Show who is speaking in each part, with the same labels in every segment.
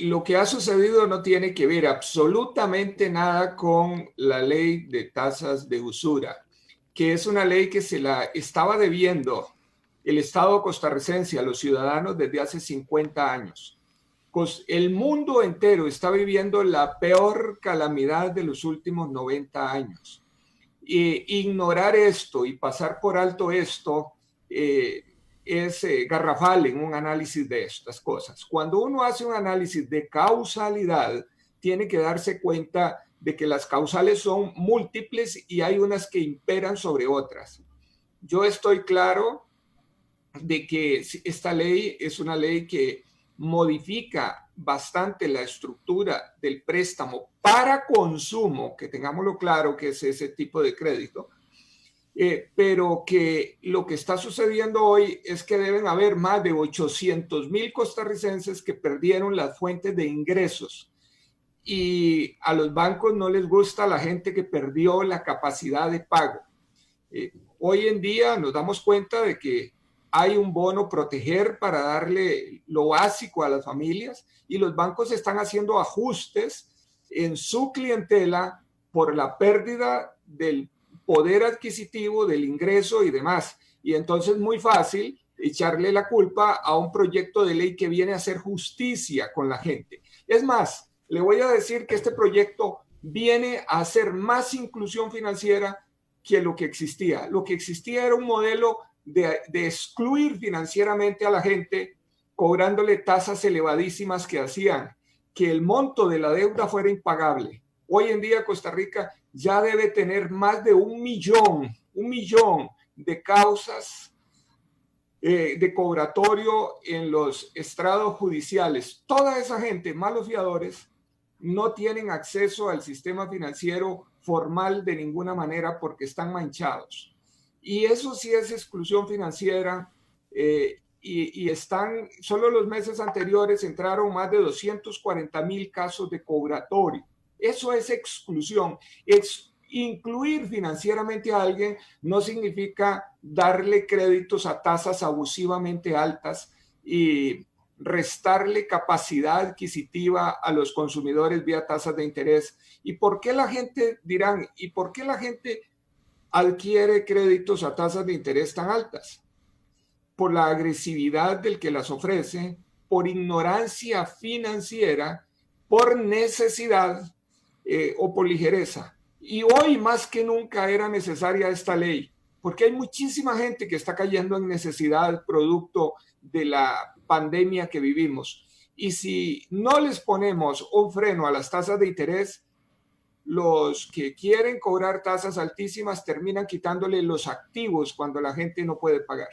Speaker 1: Lo que ha sucedido no tiene que ver absolutamente nada con la ley de tasas de usura, que es una ley que se la estaba debiendo el Estado costarricense a los ciudadanos desde hace 50 años. El mundo entero está viviendo la peor calamidad de los últimos 90 años. Ignorar esto y pasar por alto esto es garrafal en un análisis de estas cosas. Cuando uno hace un análisis de causalidad, tiene que darse cuenta de que las causales son múltiples y hay unas que imperan sobre otras. Yo estoy claro de que esta ley es una ley que modifica bastante la estructura del préstamo para consumo, que tengámoslo claro que es ese tipo de crédito, pero que lo que está sucediendo hoy es que deben haber más de 800,000 costarricenses que perdieron las fuentes de ingresos y a los bancos no les gusta la gente que perdió la capacidad de pago. Hoy en día nos damos cuenta de que hay un bono proteger para darle lo básico a las familias y los bancos están haciendo ajustes en su clientela por la pérdida del poder adquisitivo, del ingreso y demás. Y entonces es muy fácil echarle la culpa a un proyecto de ley que viene a hacer justicia con la gente. Es más, le voy a decir que este proyecto viene a hacer más inclusión financiera que lo que existía. Lo que existía era un modelo de excluir financieramente a la gente, cobrándole tasas elevadísimas que hacían que el monto de la deuda fuera impagable. Hoy en día Costa Rica ya debe tener más de un millón de causas de cobratorio en los estrados judiciales. Toda esa gente, malos fiadores, no tienen acceso al sistema financiero formal de ninguna manera porque están manchados. Y eso sí es exclusión financiera. Están, solo los meses anteriores entraron más de 240,000 casos de cobratorio. Eso es exclusión. Incluir financieramente a alguien no significa darle créditos a tasas abusivamente altas y restarle capacidad adquisitiva a los consumidores vía tasas de interés. ¿Y por qué la gente, dirán, y por qué la gente adquiere créditos a tasas de interés tan altas? Por la agresividad del que las ofrece, por ignorancia financiera, por necesidad o por ligereza. Y hoy más que nunca era necesaria esta ley, porque hay muchísima gente que está cayendo en necesidad producto de la pandemia que vivimos. Y si no les ponemos un freno a las tasas de interés, los que quieren cobrar tasas altísimas terminan quitándole los activos cuando la gente no puede pagar.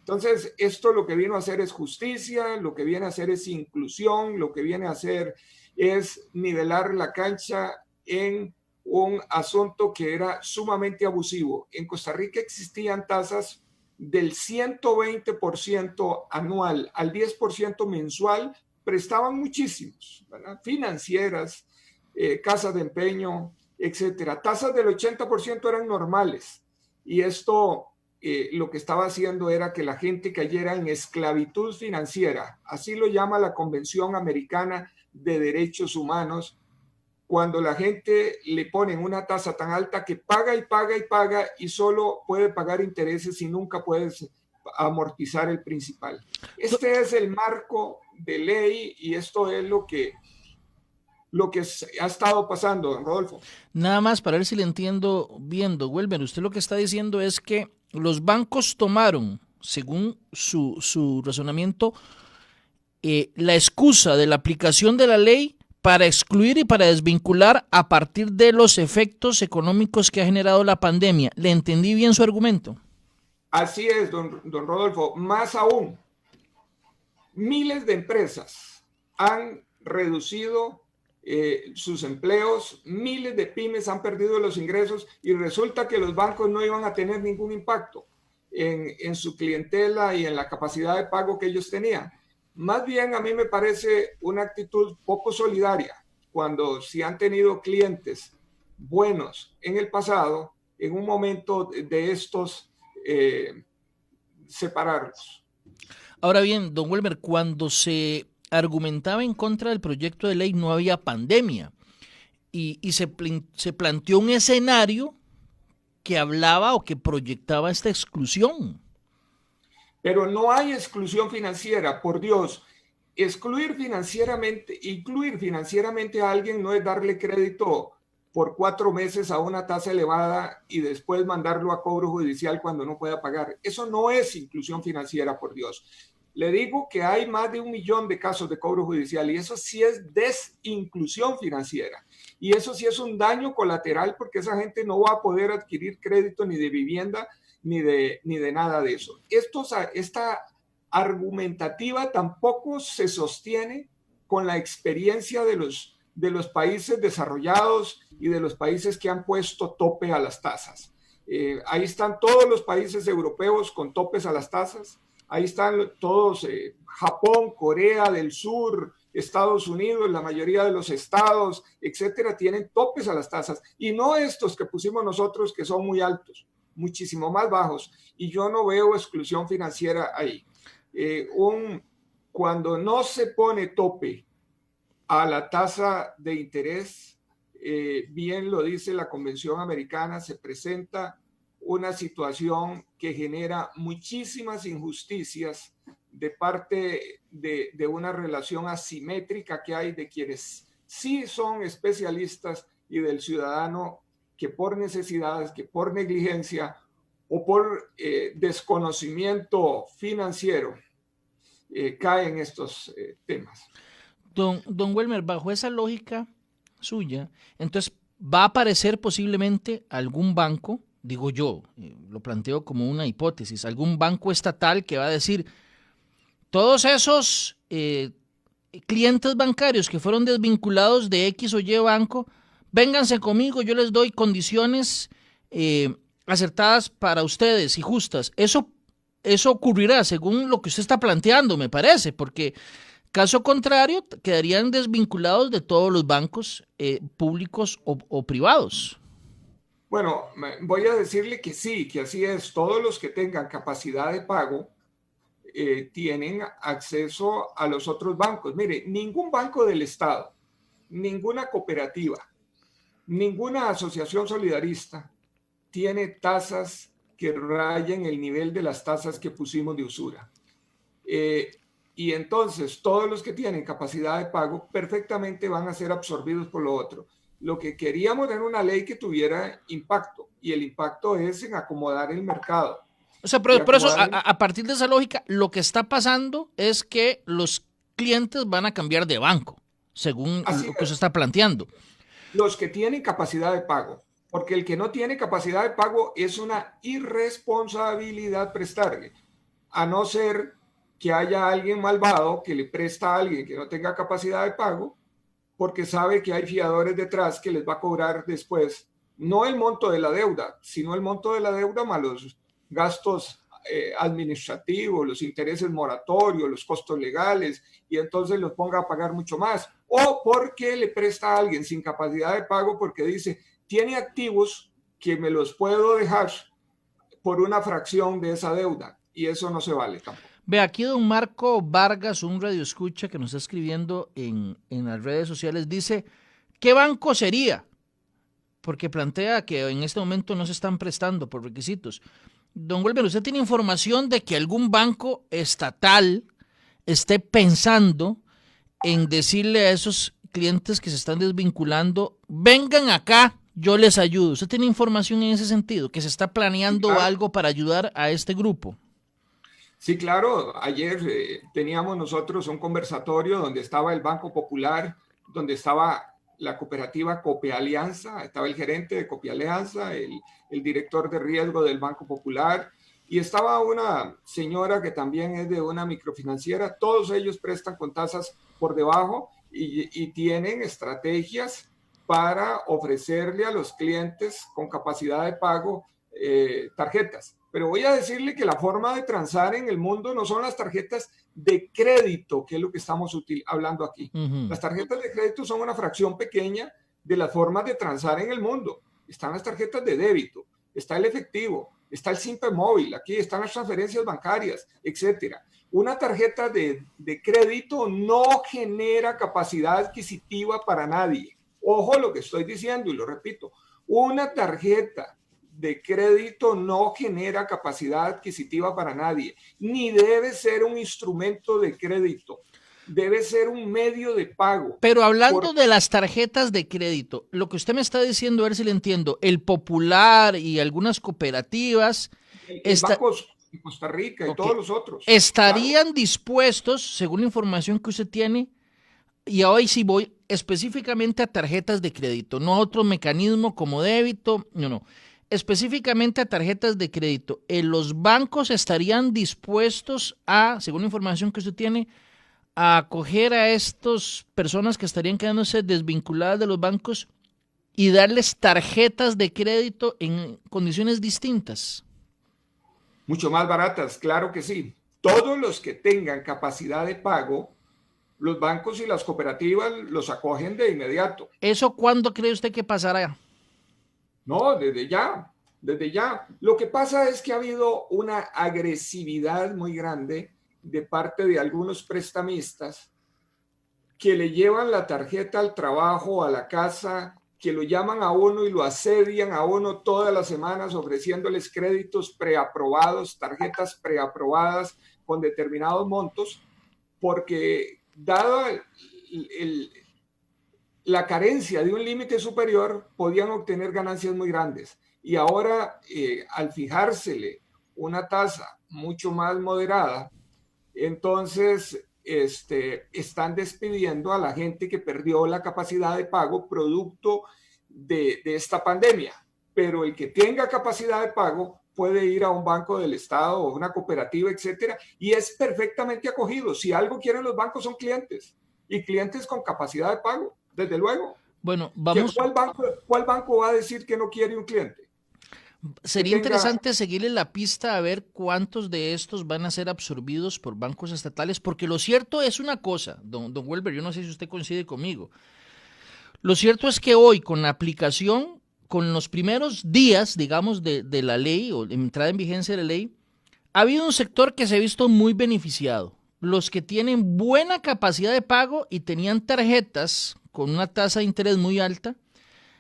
Speaker 1: Entonces, esto lo que vino a hacer es justicia, lo que viene a hacer es inclusión, lo que viene a hacer es nivelar la cancha en un asunto que era sumamente abusivo. En Costa Rica existían tasas del 120% anual al 10% mensual, prestaban muchísimos, ¿verdad? Financieras, casas de empeño, etcétera. Tasas del 80% eran normales y esto lo que estaba haciendo era que la gente cayera en esclavitud financiera. Así lo llama la Convención Americana de Derechos Humanos, cuando la gente le ponen una tasa tan alta que paga y paga y paga y solo puede pagar intereses y nunca puedes amortizar el principal. Este es el marco de ley y esto es lo que ha estado pasando, don Rodolfo.
Speaker 2: Nada más para ver si le entiendo bien, don Welber, usted lo que está diciendo es que los bancos tomaron, según su razonamiento, la excusa de la aplicación de la ley para excluir y para desvincular a partir de los efectos económicos que ha generado la pandemia. ¿Le entendí bien su argumento?
Speaker 1: Así es, don Rodolfo. Más aún, miles de empresas han reducido sus empleos, miles de pymes han perdido los ingresos y resulta que los bancos no iban a tener ningún impacto en su clientela y en la capacidad de pago que ellos tenían. Más bien a mí me parece una actitud poco solidaria cuando si han tenido clientes buenos en el pasado, en un momento de estos, separarlos.
Speaker 2: Ahora bien, don Welmer, cuando se argumentaba en contra del proyecto de ley no había pandemia y se planteó un escenario que hablaba o que proyectaba esta exclusión.
Speaker 1: Pero no hay exclusión financiera, por Dios. Incluir financieramente a alguien no es darle crédito por 4 meses a una tasa elevada y después mandarlo a cobro judicial cuando no pueda pagar. Eso no es inclusión financiera, por Dios. Le digo que hay más de 1 millón de casos de cobro judicial y eso sí es desinclusión financiera. Y eso sí es un daño colateral porque esa gente no va a poder adquirir crédito ni de vivienda ni de nada de eso. Esta argumentativa tampoco se sostiene con la experiencia de los países desarrollados y de los países que han puesto tope a las tasas. Ahí están todos los países europeos con topes a las tasas. Ahí están todos, Japón, Corea del Sur, Estados Unidos, la mayoría de los estados, etcétera, tienen topes a las tasas. Y no estos que pusimos nosotros, que son muy altos, muchísimo más bajos. Y yo no veo exclusión financiera ahí. Cuando no se pone tope a la tasa de interés, bien lo dice la Convención Americana, se presenta una situación que genera muchísimas injusticias de parte de una relación asimétrica que hay de quienes sí son especialistas y del ciudadano que por necesidades, que por negligencia o por desconocimiento financiero cae en estos temas.
Speaker 2: Don Welmer, bajo esa lógica suya, entonces va a aparecer posiblemente algún banco, digo yo, lo planteo como una hipótesis, algún banco estatal que va a decir, todos esos clientes bancarios que fueron desvinculados de X o Y banco, vénganse conmigo, yo les doy condiciones acertadas para ustedes y justas. Eso ocurrirá según lo que usted está planteando, me parece, porque caso contrario quedarían desvinculados de todos los bancos públicos o privados.
Speaker 1: Bueno, voy a decirle que sí, que así es. Todos los que tengan capacidad de pago tienen acceso a los otros bancos. Mire, ningún banco del Estado, ninguna cooperativa, ninguna asociación solidarista tiene tasas que rayen el nivel de las tasas que pusimos de usura. Y entonces todos los que tienen capacidad de pago perfectamente van a ser absorbidos por lo otro. Lo que queríamos era una ley que tuviera impacto, y el impacto es en acomodar el mercado.
Speaker 2: O sea, pero eso, a partir de esa lógica, lo que está pasando es que los clientes van a cambiar de banco, según lo que se está planteando.
Speaker 1: Los que tienen capacidad de pago, porque el que no tiene capacidad de pago es una irresponsabilidad prestarle, a no ser que haya alguien malvado que le presta a alguien que no tenga capacidad de pago, porque sabe que hay fiadores detrás que les va a cobrar después, no el monto de la deuda, sino el monto de la deuda más los gastos administrativos, los intereses moratorios, los costos legales, y entonces los ponga a pagar mucho más. O porque le presta a alguien sin capacidad de pago porque dice, tiene activos que me los puedo dejar por una fracción de esa deuda, y eso no se vale tampoco.
Speaker 2: Ve, aquí don Marco Vargas, un radioescucha que nos está escribiendo en las redes sociales, dice, ¿qué banco sería? Porque plantea que en este momento no se están prestando por requisitos. Don Welmer, ¿usted tiene información de que algún banco estatal esté pensando en decirle a esos clientes que se están desvinculando, vengan acá, yo les ayudo? ¿Usted tiene información en ese sentido? ¿Que se está planeando algo para ayudar a este grupo?
Speaker 1: Sí, claro. Ayer teníamos nosotros un conversatorio donde estaba el Banco Popular, donde estaba la cooperativa Copealianza, estaba el gerente de Copealianza, el director de riesgo del Banco Popular, y estaba una señora que también es de una microfinanciera. Todos ellos prestan con tasas por debajo y tienen estrategias para ofrecerle a los clientes con capacidad de pago tarjetas. Pero voy a decirle que la forma de transar en el mundo no son las tarjetas de crédito, que es lo que estamos hablando aquí. Las tarjetas de crédito son una fracción pequeña de las formas de transar en el mundo. Están las tarjetas de débito, está el efectivo, está el Simpe Móvil, aquí están las transferencias bancarias, etcétera. Una tarjeta de crédito no genera capacidad adquisitiva para nadie. Ojo lo que estoy diciendo y lo repito. Una tarjeta de crédito no genera capacidad adquisitiva para nadie, ni debe ser un instrumento de crédito. Debe ser un medio de pago.
Speaker 2: Pero hablando de las tarjetas de crédito, lo que usted me está diciendo, a ver si le entiendo, el Popular y algunas cooperativas...
Speaker 1: El Banco de Costa Rica y todos los otros.
Speaker 2: ¿Estarían dispuestos, según la información que usted tiene, y hoy sí voy específicamente a tarjetas de crédito, no a otro mecanismo como débito, no, específicamente a tarjetas de crédito, los bancos estarían dispuestos a, según la información que usted tiene, a acoger a estas personas que estarían quedándose desvinculadas de los bancos y darles tarjetas de crédito en condiciones distintas?
Speaker 1: Mucho más baratas, claro que sí. Todos los que tengan capacidad de pago, los bancos y las cooperativas los acogen de inmediato.
Speaker 2: ¿Eso cuándo cree usted que pasará?
Speaker 1: No, desde ya, desde ya. Lo que pasa es que ha habido una agresividad muy grande de parte de algunos prestamistas que le llevan la tarjeta al trabajo, a la casa, que lo llaman a uno y lo asedian a uno todas las semanas ofreciéndoles créditos preaprobados, tarjetas preaprobadas con determinados montos, porque dado la carencia de un límite superior, podían obtener ganancias muy grandes. Y ahora, al fijársele una tasa mucho más moderada, entonces están despidiendo a la gente que perdió la capacidad de pago producto de esta pandemia. Pero el que tenga capacidad de pago puede ir a un banco del Estado o una cooperativa, etcétera, y es perfectamente acogido. Si algo quieren los bancos son clientes, y clientes con capacidad de pago, desde luego.
Speaker 2: Bueno, vamos.
Speaker 1: ¿Cuál banco va a decir que no quiere un cliente?
Speaker 2: Sería interesante seguirle la pista a ver cuántos de estos van a ser absorbidos por bancos estatales, porque lo cierto es una cosa, don Welber, yo no sé si usted coincide conmigo. Lo cierto es que hoy con la aplicación, con los primeros días, digamos, de la ley o de entrada en vigencia de la ley, ha habido un sector que se ha visto muy beneficiado. Los que tienen buena capacidad de pago y tenían tarjetas con una tasa de interés muy alta,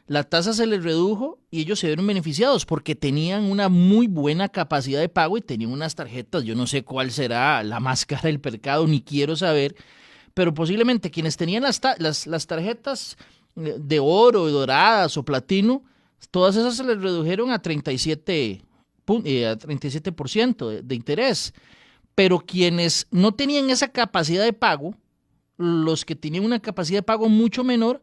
Speaker 2: la tasa se les redujo y ellos se vieron beneficiados porque tenían una muy buena capacidad de pago y tenían unas tarjetas, yo no sé cuál será la más cara del mercado, ni quiero saber, pero posiblemente quienes tenían las tarjetas de oro, doradas o platino, todas esas se les redujeron a 37% de interés, pero quienes no tenían esa capacidad de pago, los que tenían una capacidad de pago mucho menor,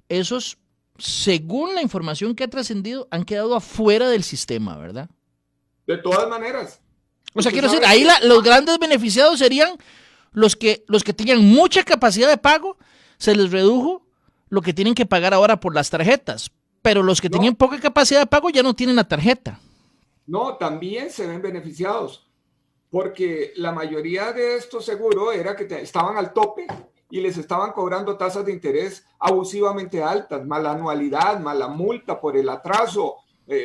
Speaker 2: esos, según la información que ha trascendido, han quedado afuera del sistema, ¿verdad?
Speaker 1: De todas maneras.
Speaker 2: O sea, quiero decir, ahí los grandes beneficiados serían los que tenían mucha capacidad de pago, se les redujo lo que tienen que pagar ahora por las tarjetas, pero los que tenían poca capacidad de pago ya no tienen la tarjeta.
Speaker 1: No, también se ven beneficiados, porque la mayoría de estos seguros era que estaban al tope y les estaban cobrando tasas de interés abusivamente altas, más la anualidad, más la multa por el atraso,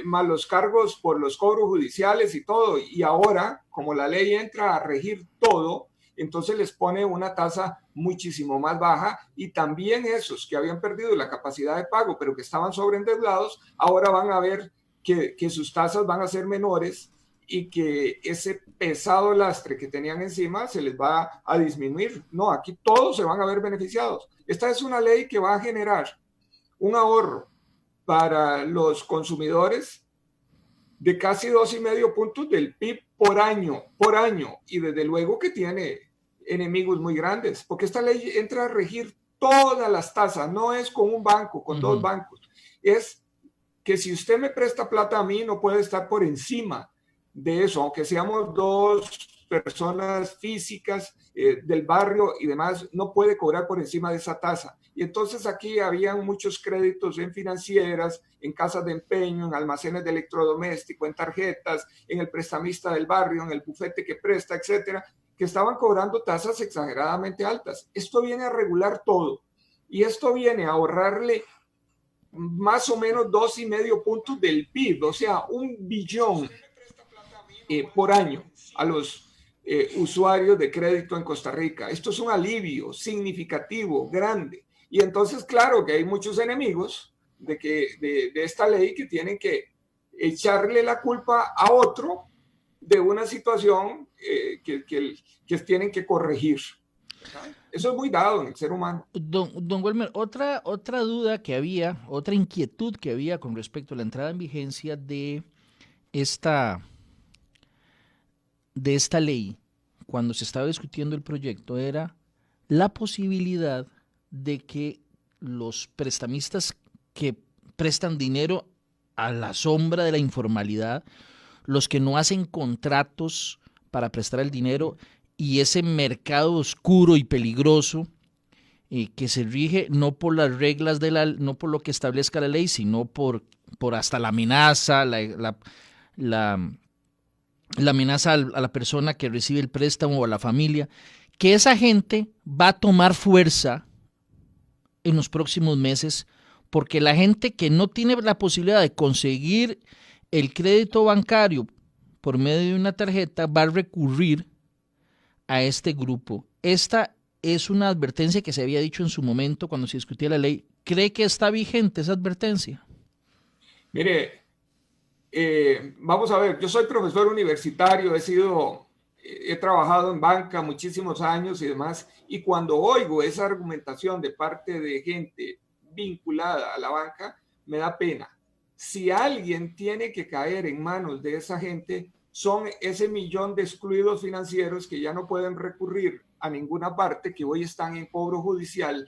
Speaker 1: más los cargos por los cobros judiciales y todo. Y ahora, como la ley entra a regir todo, entonces les pone una tasa muchísimo más baja, y también esos que habían perdido la capacidad de pago, pero que estaban sobreendeudados, ahora van a ver que sus tasas van a ser menores y que ese pesado lastre que tenían encima se les va a disminuir. No, aquí todos se van a ver beneficiados. Esta es una ley que va a generar un ahorro para los consumidores de casi 2,5 puntos del PIB por año, y desde luego que tiene enemigos muy grandes, porque esta ley entra a regir todas las tasas, no es con un banco, con dos bancos, es que si usted me presta plata a mí, no puede estar por encima de eso, aunque seamos dos personas físicas del barrio y demás, no puede cobrar por encima de esa tasa. Y entonces aquí habían muchos créditos en financieras, en casas de empeño, en almacenes de electrodoméstico, en tarjetas, en el prestamista del barrio, en el bufete que presta, etcétera, que estaban cobrando tasas exageradamente altas. Esto viene a regular todo, y esto viene a ahorrarle más o menos 2,5 puntos del PIB, o sea, 1 billón por año a los usuarios de crédito en Costa Rica. Esto es un alivio significativo, grande. Y entonces, claro que hay muchos enemigos de esta ley que tienen que echarle la culpa a otro de una situación que tienen que corregir. Eso es muy dado en el ser humano.
Speaker 2: Don Welmer, otra duda que había, otra inquietud que había con respecto a la entrada en vigencia de esta ley, cuando se estaba discutiendo el proyecto, era la posibilidad de que los prestamistas que prestan dinero a la sombra de la informalidad, los que no hacen contratos para prestar el dinero y ese mercado oscuro y peligroso que se rige no por las reglas no por lo que establezca la ley, sino por hasta la amenaza, la amenaza a la persona que recibe el préstamo o a la familia, que esa gente va a tomar fuerza en los próximos meses, porque la gente que no tiene la posibilidad de conseguir el crédito bancario por medio de una tarjeta va a recurrir a este grupo. Esta es una advertencia que se había dicho en su momento cuando se discutía la ley. ¿Cree que está vigente esa advertencia?
Speaker 1: Mire, vamos a ver, yo soy profesor universitario, he trabajado en banca muchísimos años y demás, y cuando oigo esa argumentación de parte de gente vinculada a la banca, me da pena. Si alguien tiene que caer en manos de esa gente, son ese millón de excluidos financieros que ya no pueden recurrir a ninguna parte, que hoy están en cobro judicial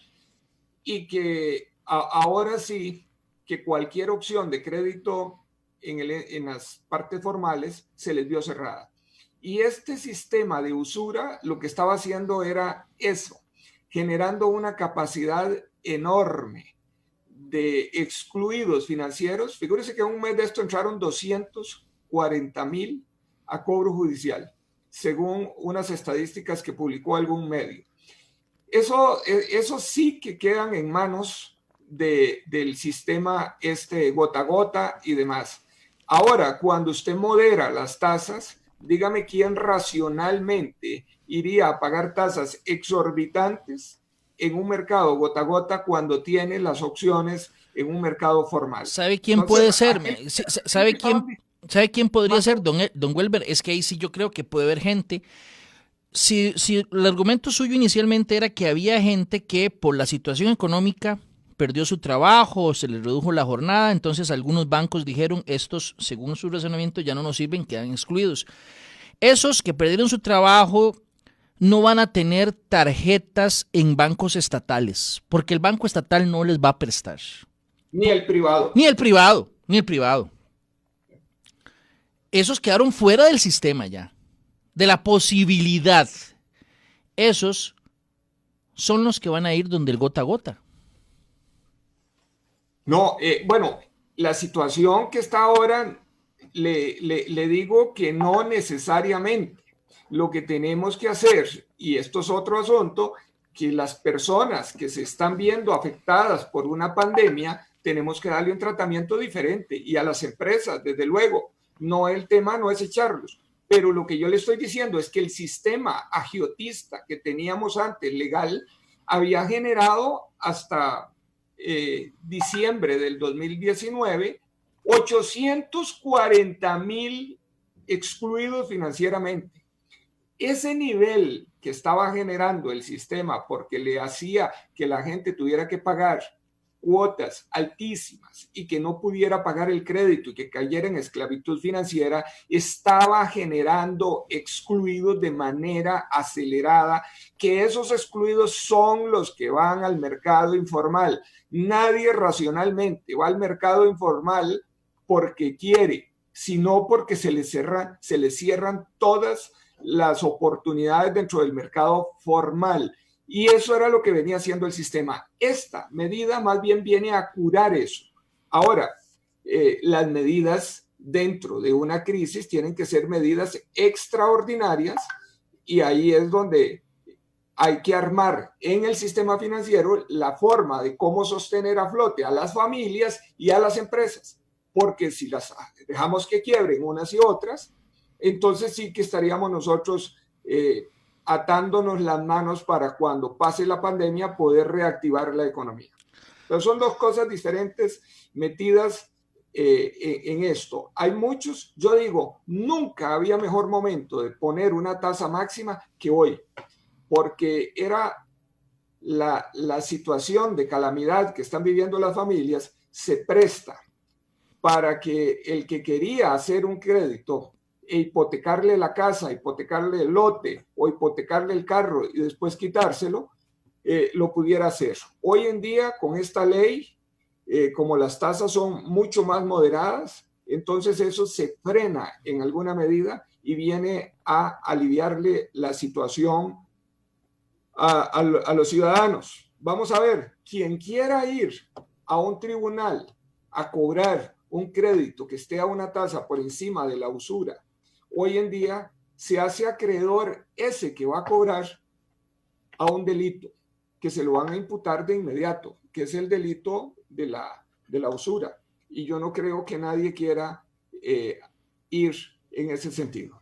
Speaker 1: y que ahora sí, que cualquier opción de crédito en las partes formales se les vio cerrada. Y este sistema de usura lo que estaba haciendo era eso, generando una capacidad enorme de excluidos financieros. Figúrese que en un mes de esto entraron 240,000 a cobro judicial, según unas estadísticas que publicó algún medio. Eso sí que quedan en manos del sistema gota a gota y demás. Ahora, cuando usted modera las tasas, dígame quién racionalmente iría a pagar tasas exorbitantes en un mercado gota a gota cuando tiene las opciones en un mercado formal.
Speaker 2: ¿Sabe quién puede ser? ¿Sabe quién podría ser, don Welber? Es que ahí sí yo creo que puede haber gente. Si el argumento suyo inicialmente era que había gente que por la situación económica perdió su trabajo, se les redujo la jornada, entonces algunos bancos dijeron, estos, según su razonamiento, ya no nos sirven, quedan excluidos. Esos que perdieron su trabajo no van a tener tarjetas en bancos estatales, porque el banco estatal no les va a prestar.
Speaker 1: Ni el privado.
Speaker 2: Ni el privado. Esos quedaron fuera del sistema ya, de la posibilidad. Esos son los que van a ir donde el gota a gota.
Speaker 1: No, bueno, la situación que está ahora, le digo que no necesariamente. Lo que tenemos que hacer, y esto es otro asunto, que las personas que se están viendo afectadas por una pandemia, tenemos que darle un tratamiento diferente, y a las empresas, desde luego, el tema no es echarlos, pero lo que yo le estoy diciendo es que el sistema agiotista que teníamos antes, legal, había generado hasta diciembre del 2019, 840,000 excluidos financieramente. Ese nivel que estaba generando el sistema porque le hacía que la gente tuviera que pagar cuotas altísimas y que no pudiera pagar el crédito y que cayera en esclavitud financiera, estaba generando excluidos de manera acelerada, que esos excluidos son los que van al mercado informal. Nadie racionalmente va al mercado informal porque quiere, sino porque se le cierran todas las oportunidades dentro del mercado formal. Y eso era lo que venía haciendo el sistema. Esta medida más bien viene a curar eso. Ahora, las medidas dentro de una crisis tienen que ser medidas extraordinarias, y ahí es donde hay que armar en el sistema financiero la forma de cómo sostener a flote a las familias y a las empresas. Porque si las dejamos que quiebren unas y otras, entonces sí que estaríamos nosotros atándonos las manos para cuando pase la pandemia poder reactivar la economía. Pero son dos cosas diferentes metidas en esto. Hay muchos, yo digo, nunca había mejor momento de poner una tasa máxima que hoy, porque era la situación de calamidad que están viviendo las familias se presta para que el que quería hacer un crédito e hipotecarle la casa, hipotecarle el lote o hipotecarle el carro y después quitárselo, lo pudiera hacer. Hoy en día, con esta ley, como las tasas son mucho más moderadas, entonces eso se frena en alguna medida y viene a aliviarle la situación a los ciudadanos. Vamos a ver, quien quiera ir a un tribunal a cobrar un crédito que esté a una tasa por encima de la usura, hoy en día se hace acreedor ese que va a cobrar a un delito que se lo van a imputar de inmediato, que es el delito de la usura. Y yo no creo que nadie quiera ir en ese sentido.